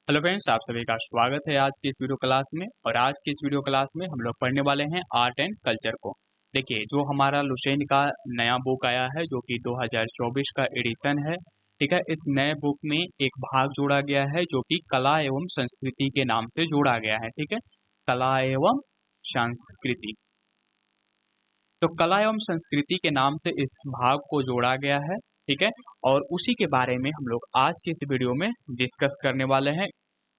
Hello friends, आप सभी का स्वागत है आज की इस वीडियो क्लास में। और आज की इस वीडियो क्लास में हम लोग पढ़ने वाले हैं आर्ट एंड कल्चर को। देखिए, जो हमारा लुसेंट का नया बुक आया है जो कि 2024 का एडिशन है, ठीक है। इस नए बुक में एक भाग जोड़ा गया है जो कि कला एवं संस्कृति के नाम से जोड़ा गया है, ठीक है। कला एवं संस्कृति। तो कला एवं संस्कृति के नाम से इस भाग को जोड़ा गया है, ठीक है। और उसी के बारे में हम लोग आज की इस वीडियो में डिस्कस करने वाले हैं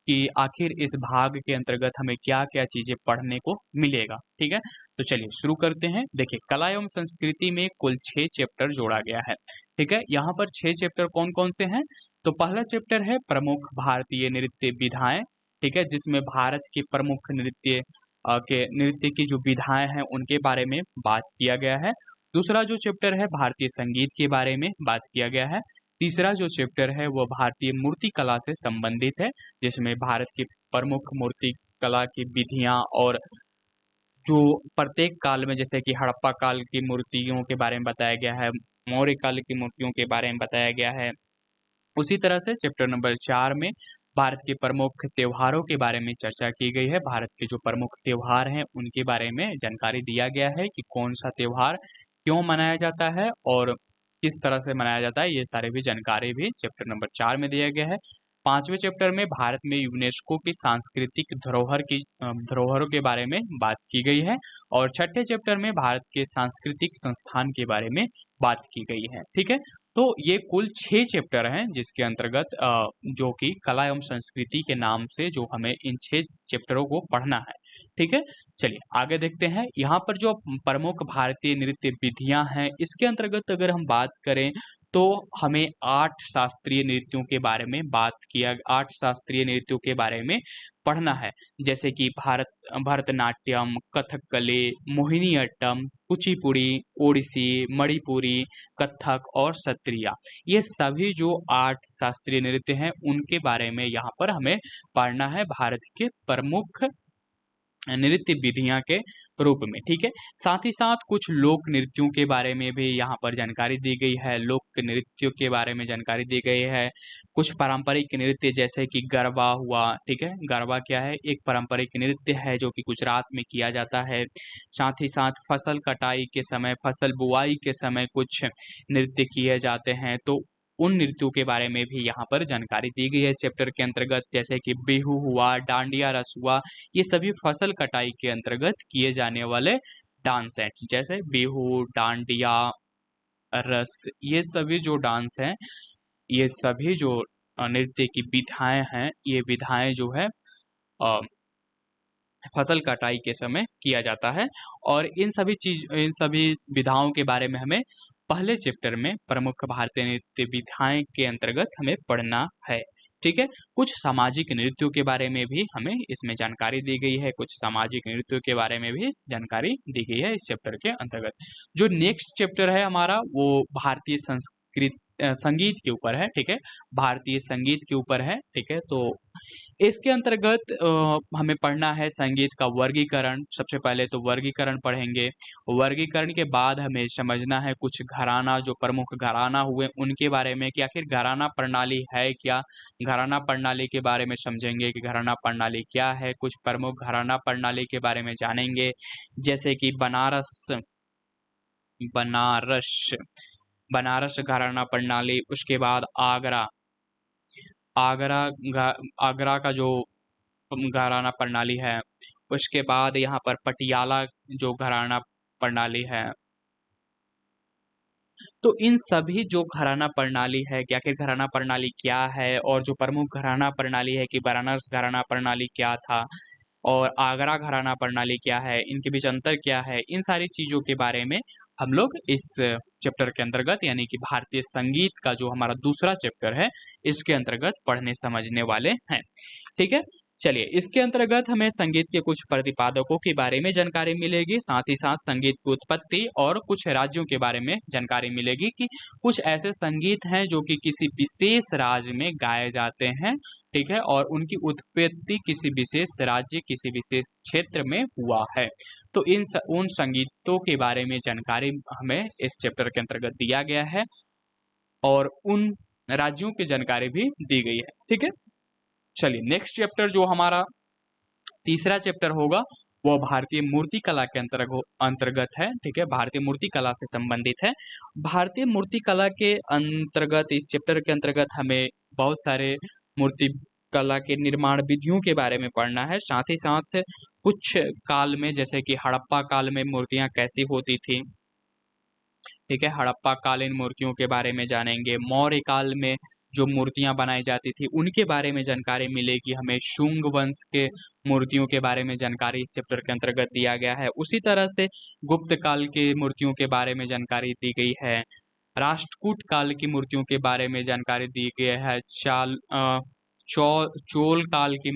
कि आखिर इस भाग के अंतर्गत हमें क्या-क्या चीज़ें पढ़ने को मिलेगा, ठीक है? तो चलिए शुरू करते हैं। देखिए, कला एवं संस्कृति में कुल 6 चैप्टर जोड़ा गया है, ठीक है? यहाँ पर 6 चैप्टर कौन-कौन से हैं? तो पहला चैप्टर है प्रमुख भारतीय नृत्य विधाएँ, ठीक है? जिसमें भारत के प्रमुख नृत्य की जो विधाएँ हैं, उनके बारे में बात किया गया है। दूसरा जो चैप्टर है भारतीय संगीत के बारे में बात किया गया है। तीसरा जो चैप्टर है वो भारतीय मूर्ति कला से संबंधित है, जिसमें भारत की प्रमुख मूर्ति कला की विधियाँ और जो प्रत्येक काल में जैसे कि हड़प्पा काल की मूर्तियों के बारे में बताया गया है, मौर्य काल की मूर्तियों के बारे में बताया गया है। उसी तरह से चैप्टर नंबर 4 में भारत के प्रमुख त्योहारों के बारे में चर्चा की गई है। भारत के जो प्रमुख त्योहार हैं उनके बारे में जानकारी दिया गया है कि कौन-सा त्योहार क्यों मनाया जाता है और किस तरह से मनाया जाता है, ये सारी भी जानकारी भी चैप्टर नंबर 4 में दिया गया है। 5वें चैप्टर में भारत में यूनेस्को की सांस्कृतिक धरोहरों के बारे में बात की गई है और छठे चैप्टर में भारत के सांस्कृतिक संस्थान के बारे में बात की गई है, ठीक है। तो ये कुल 6 चैप्टर हैं जिसके अंतर्गत जो कि कला एवं संस्कृति के नाम से जो हमें इन 6 चैप्टरों को पढ़ना है, ठीक है। चलिए आगे देखते हैं। यहाँ पर जो प्रमुख भारतीय नृत्य विधियाँ हैं, इसके अंतर्गत अगर हम बात करें तो हमें 8 शास्त्रीय नृत्यों के बारे में पढ़ना है। जैसे कि भरतनाट्यम, कथकली, मोहिनीअट्टम, कुचिपुड़ी, ओडिसी, मणिपुरी, कथक और सत्रिया। ये सभी जो 8 शास्त्रीय नृत्य हैं उनके बारे में यहाँ पर हमें पढ़ना है, भारत के प्रमुख नृत्य विधियाँ के रूप में, ठीक है। साथ ही साथ कुछ लोक नृत्यों के बारे में भी यहाँ पर जानकारी दी गई है, लोक नृत्यों के बारे में जानकारी दी गई है। कुछ पारंपरिक नृत्य जैसे कि गरबा हुआ, ठीक है। गरबा क्या है? एक पारंपरिक नृत्य है जो कि गुजरात में किया जाता है। साथ ही साथ फसल कटाई के समय, फसल बुआई के समय कुछ नृत्य किए जाते हैं, तो उन नृत्यों के बारे में भी यहाँ पर जानकारी दी गई है इस चैप्टर के अंतर्गत। जैसे कि बिहू हुआ, डांडिया रस हुआ, ये सभी फसल कटाई के अंतर्गत किए जाने वाले डांस हैं। जैसे बिहू, डांडिया, रस, ये सभी जो डांस हैं, ये सभी जो नृत्य की विधाएँ हैं, ये विधाएँ जो है अ, फसल कटाई के समय किया जाता है। और इन सभी विधाओं के बारे में हमें पहले चैप्टर में प्रमुख भारतीय नृत्य विधाएँ के अंतर्गत हमें पढ़ना है, ठीक है। कुछ सामाजिक नृत्यों के बारे में भी हमें इसमें जानकारी दी गई है, कुछ सामाजिक नृत्यों के बारे में भी जानकारी दी गई है इस चैप्टर के अंतर्गत। जो नेक्स्ट चैप्टर है हमारा वो संगीत के ऊपर है, ठीक है। भारतीय संगीत के ऊपर है, ठीक है। तो इसके अंतर्गत हमें पढ़ना है संगीत का वर्गीकरण। सबसे पहले तो वर्गीकरण पढ़ेंगे। वर्गीकरण के बाद हमें समझना है कुछ घराना, जो प्रमुख घराना हुए उनके बारे में कि आखिर घराना प्रणाली है क्या? घराना प्रणाली के बारे में समझेंगे कि घराना प्रणाली क्या है? कुछ प्रमुख घराना प्रणाली के बारे में जानेंगे, जैसे कि बनारस बनारस घराना प्रणाली, उसके बाद आगरा घ आगरा का जो घराना प्रणाली है, उसके बाद यहाँ पर पटियाला जो घराना प्रणाली है। तो इन सभी जो घराना प्रणाली है कि आखिर घराना प्रणाली क्या है और जो प्रमुख घराना प्रणाली है कि बनारस घराना प्रणाली क्या था और आगरा घराना प्रणाली क्या है, इनके बीच अंतर क्या है, इन सारी चीज़ों के बारे में हम लोग इस चैप्टर के अंतर्गत यानी कि भारतीय संगीत का जो हमारा दूसरा चैप्टर है, इसके अंतर्गत पढ़ने समझने वाले हैं, ठीक है। चलिए, इसके अंतर्गत हमें संगीत के कुछ प्रतिपादकों के बारे में जानकारी मिलेगी, साथ ही साथ संगीत की उत्पत्ति और कुछ राज्यों के बारे में जानकारी मिलेगी कि कुछ ऐसे संगीत हैं जो कि किसी विशेष राज्य में गाए जाते हैं, ठीक है, और उनकी उत्पत्ति किसी विशेष राज्य, किसी विशेष क्षेत्र में हुआ है। तो उन संगीतों के बारे में जानकारी हमें इस चैप्टर के अंतर्गत दिया गया है और उन राज्यों की जानकारी भी दी गई है, ठीक है। चलिए नेक्स्ट चैप्टर जो हमारा तीसरा चैप्टर होगा वो भारतीय मूर्ति कला के अंतर्गत है। ठीक है, भारतीय मूर्ति कला से संबंधित है। भारतीय मूर्ति कला के अंतर्गत इस चैप्टर के अंतर्गत हमें बहुत सारे मूर्ति कला के निर्माण विधियों के बारे में पढ़ना है। साथ ही साथ कुछ काल में जैसे कि हड़प्पा काल में मूर्तियां कैसी होती थी, ठीक है, हड़प्पा कालीन मूर्तियों के बारे में जानेंगे। मौर्य काल में जो मूर्तियां बनाई जाती थी उनके बारे में जानकारी मिलेगी हमें। शुंग वंश के मूर्तियों के बारे में जानकारी इस चैप्टर के अंतर्गत दिया गया है। उसी तरह से गुप्त काल के मूर्तियों के बारे में जानकारी दी गई है। राष्ट्रकूट काल की मूर्तियों के बारे में जानकारी दी गई है। चोल काल की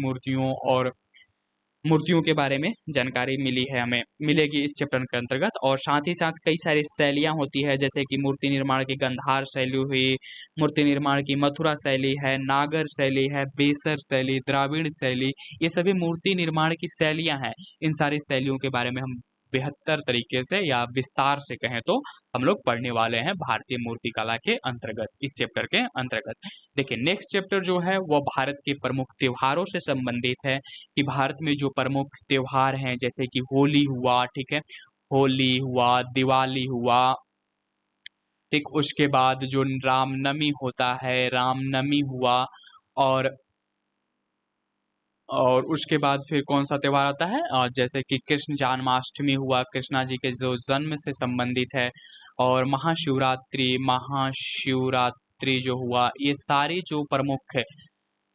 मूर्तियों के बारे में जानकारी मिली है, हमें मिलेगी इस चैप्टर के अंतर्गत। और साथ ही साथ कई सारी शैलियां होती है, जैसे कि मूर्ति निर्माण की गंधार शैली हुई, मूर्ति निर्माण की मथुरा शैली है, नागर शैली है, बेसर शैली, द्राविड़ शैली, ये सभी मूर्ति निर्माण की शैलियां हैं। इन सारी शैलियों के बारे में हम बेहतर तरीके से या विस्तार से कहें तो हम लोग पढ़ने वाले हैं भारतीय मूर्ति कला के अंतर्गत, इस चैप्टर के अंतर्गत। देखिए नेक्स्ट चैप्टर जो है वो भारत के प्रमुख त्योहारों से संबंधित है, कि भारत में जो प्रमुख त्योहार हैं जैसे कि होली हुआ, ठीक है, होली हुआ, दिवाली हुआ, ठीक, उसके बाद जो रामनवमी होता है, रामनवमी हुआ, और उसके बाद फिर कौन सा त्योहार आता है, जैसे कि कृष्ण जन्माष्टमी हुआ, कृष्णा जी के जो जन्म से संबंधित है, और महाशिवरात्रि जो हुआ, ये सारे जो प्रमुख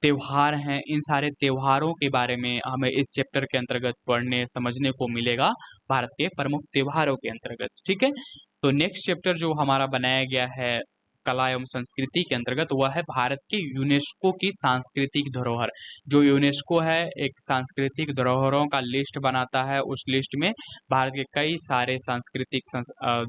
त्योहार हैं, इन सारे त्योहारों के बारे में हमें इस चैप्टर के अंतर्गत पढ़ने समझने को मिलेगा, भारत के प्रमुख त्योहारों के अंतर्गत। ठीक है, तो नेक्स्ट चैप्टर जो हमारा बनाया गया है कला एवं संस्कृति के अंतर्गत वह है भारत के यूनेस्को की सांस्कृतिक धरोहर। जो यूनेस्को है एक सांस्कृतिक धरोहरों का लिस्ट बनाता है, उस लिस्ट में भारत के कई सारे सांस्कृतिक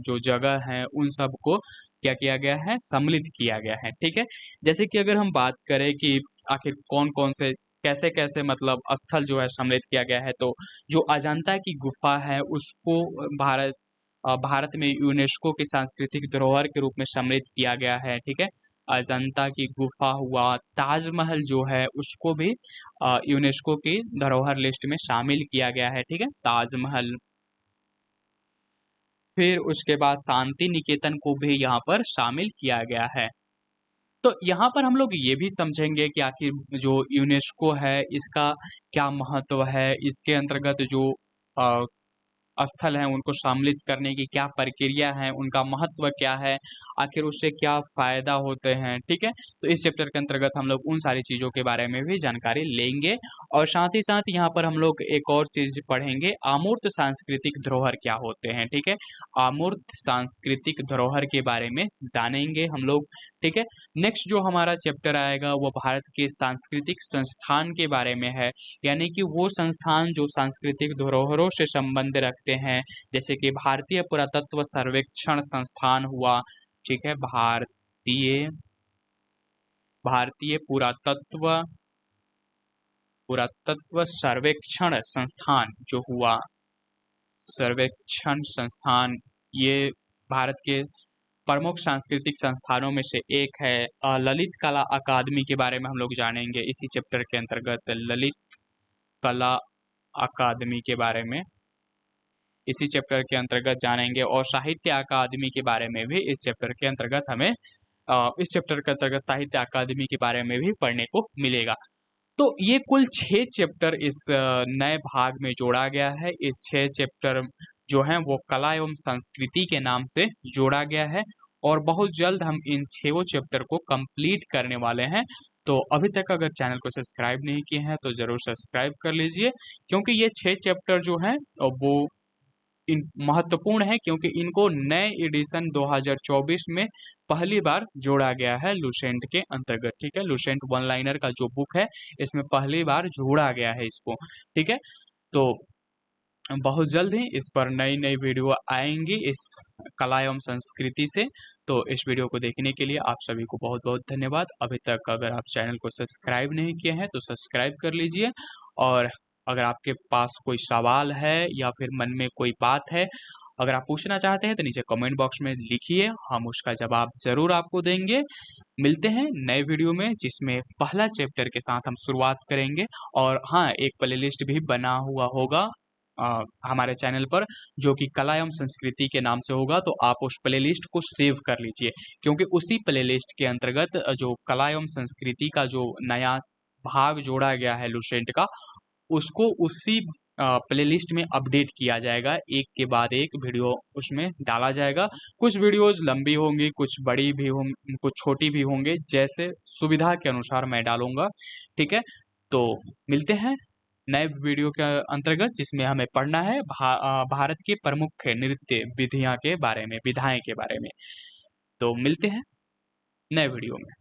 जो जगह हैं उन सब को क्या किया गया है, सम्मिलित किया गया है। ठीक है, जैसे कि अगर हम बात करें कि आखिर कौन कौन से कैसे कैसे मतलब स्थल जो है सम्मिलित किया गया है, तो जो अजंता की गुफा है उसको भारत में यूनेस्को की सांस्कृतिक धरोहर के रूप में सम्मिलित किया गया है। ठीक है, अजंता की गुफा हुआ, ताजमहल जो है उसको भी यूनेस्को की धरोहर लिस्ट में शामिल किया गया है। ठीक है, ताजमहल, फिर उसके बाद शांति निकेतन को भी यहाँ पर शामिल किया गया है। तो यहाँ पर हम लोग ये भी समझेंगे कि आखिर जो यूनेस्को है इसका क्या महत्व है, इसके अंतर्गत जो स्थल हैं उनको सम्मिलित करने की क्या प्रक्रिया है, उनका महत्व क्या है, आखिर उससे क्या फायदा होते हैं। ठीक है, तो इस चैप्टर के अंतर्गत हम लोग उन सारी चीज़ों के बारे में भी जानकारी लेंगे। और साथ ही साथ यहाँ पर हम लोग एक और चीज़ पढ़ेंगे, अमूर्त सांस्कृतिक धरोहर क्या होते हैं। ठीक है, अमूर्त सांस्कृतिक धरोहर के बारे में जानेंगे हम लोग। ठीक है, नेक्स्ट जो हमारा चैप्टर आएगा वो भारत के सांस्कृतिक संस्थान के बारे में है, यानी कि वो संस्थान जो सांस्कृतिक धरोहरों से संबंध रखते हैं, जैसे कि भारतीय पुरातत्व सर्वेक्षण संस्थान हुआ। ठीक है, भारतीय पुरातत्व सर्वेक्षण संस्थान जो हुआ, सर्वेक्षण संस्थान, ये भारत के प्रमुख सांस्कृतिक संस्थानों में से एक है। ललित कला अकादमी के बारे में हम लोग जानेंगे इसी चैप्टर के अंतर्गत, ललित कला अकादमी के बारे में इसी चैप्टर के अंतर्गत जानेंगे। और साहित्य अकादमी के बारे में भी इस चैप्टर के अंतर्गत हमें इस चैप्टर के अंतर्गत साहित्य अकादमी के बारे में भी पढ़ने को मिलेगा। तो ये कुल 6 चैप्टर इस नए भाग में जोड़ा गया है। इस 6 चैप्टर जो हैं वो कला एवं संस्कृति के नाम से जोड़ा गया है, और बहुत जल्द हम इन 6 चैप्टर को कंप्लीट करने वाले हैं। तो अभी तक अगर चैनल को सब्सक्राइब नहीं किए हैं तो ज़रूर सब्सक्राइब कर लीजिए, क्योंकि ये 6 चैप्टर जो हैं वो महत्वपूर्ण है, क्योंकि इनको नए एडिशन 2024 में पहली बार जोड़ा गया है लुसेंट के अंतर्गत। ठीक है, लुसेंट वन लाइनर का जो बुक है इसमें पहली बार जोड़ा गया है इसको। ठीक है, तो बहुत जल्द ही इस पर नई नई वीडियो आएंगी इस कला एवं संस्कृति से। तो इस वीडियो को देखने के लिए आप सभी को बहुत बहुत धन्यवाद। अभी तक अगर आप चैनल को सब्सक्राइब नहीं किए हैं तो सब्सक्राइब कर लीजिए, और अगर आपके पास कोई सवाल है या फिर मन में कोई बात है, अगर आप पूछना चाहते हैं तो नीचे कमेंट बॉक्स में लिखिए, हम उसका जवाब ज़रूर आपको देंगे। मिलते हैं नए वीडियो में जिसमें पहला चैप्टर के साथ हम शुरुआत करेंगे। और हाँ, एक प्लेलिस्ट भी बना हुआ होगा हमारे चैनल पर, जो कि कला एवं संस्कृति के नाम से होगा, तो आप उस प्लेलिस्ट को सेव कर लीजिए, क्योंकि उसी प्लेलिस्ट के अंतर्गत जो कला एवं संस्कृति का जो नया भाग जोड़ा गया है लुसेंट का, उसको उसी प्लेलिस्ट में अपडेट किया जाएगा। एक के बाद एक वीडियो उसमें डाला जाएगा। कुछ वीडियोस लंबी होंगी, कुछ बड़ी भी होंगी, कुछ छोटी भी होंगे, जैसे सुविधा के अनुसार मैं डालूंगा। ठीक है, तो मिलते हैं नए वीडियो के अंतर्गत जिसमें हमें पढ़ना है भारत के प्रमुख नृत्य विधियां के बारे में, विधाएं के बारे में। तो मिलते हैं नए वीडियो में।